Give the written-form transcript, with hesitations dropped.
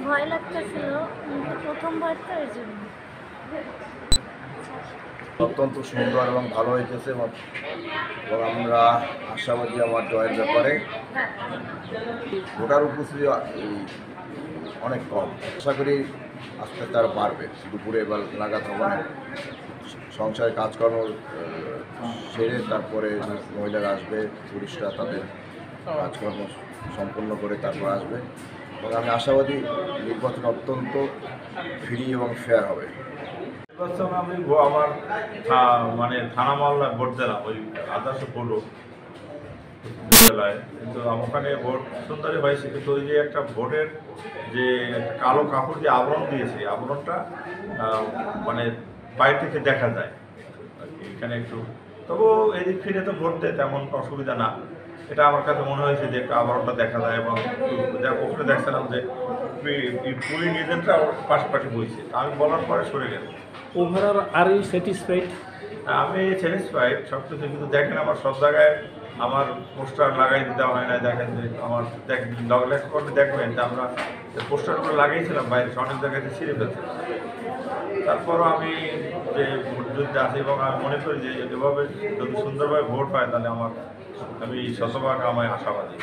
ভয় লাগতেছিল, প্রথমবার তো এর জন্য। অত্যন্ত সুন্দর এবং ভালো হয়েছে এবং আমরা আশাবাদী আমার জয়ের ব্যাপারে। ভোটার উপস্থিতি অনেক কম, আশা করি আস্তে আস্তে আরও বাড়বে। দুপুরে এবার নাগাদ হবে, সংসারের কাজকর্ম সেরে তারপরে মহিলারা আসবে, পুরুষরা তাদের কাজকর্ম সম্পন্ন করে তারপর আসবে এবং আমি আশাবাদী নির্বাচন অত্যন্ত ফ্রি এবং ফেয়ার হবে। নির্বাচন আমি আমার মানে থানা মামলায় ভোট দিলাম, ওই আদর্শ ভোট জেলায়, কিন্তু ওখানে ভোট সুন্দরই হয়েছে, কিন্তু ওই যে একটা ভোটের যে একটা কালো কাপড় যে আবরণ দিয়েছে, আবরণটা মানে বাইরে থেকে দেখা যায় এখানে একটু। তবু এদিক ফিরে তো ভোট দেয়, তেমন অসুবিধা না। এটা আমার কাছে মনে হয়েছে যে একটু আবরণটা দেখা যায় এবং ওখানে দেখছিলাম যে পুলিং এজেন্টরা পাশাপাশি বইছে, আমি বলার পরে সরে গেল। Overall are you satisfied? আমি স্যাটিসফাইড সব কিছু, কিন্তু দেখেন আমার সব জায়গায় আমার পোস্টার লাগাই দিতে হয় না। দেখেন যে আমার লেখা করলে দেখবেন যে আমরা পোস্টারগুলো লাগিয়েছিলাম বাইরে, অনেক জায়গাতে ছিঁড়ে ফেলছিলাম। তারপরও আমি যে ভোট যুদ্ধে আছি এবং আমি মনে করি যে এভাবে যদি সুন্দরভাবে ভোট হয় তাহলে আমি শতভাগ আমায় আশাবাদী।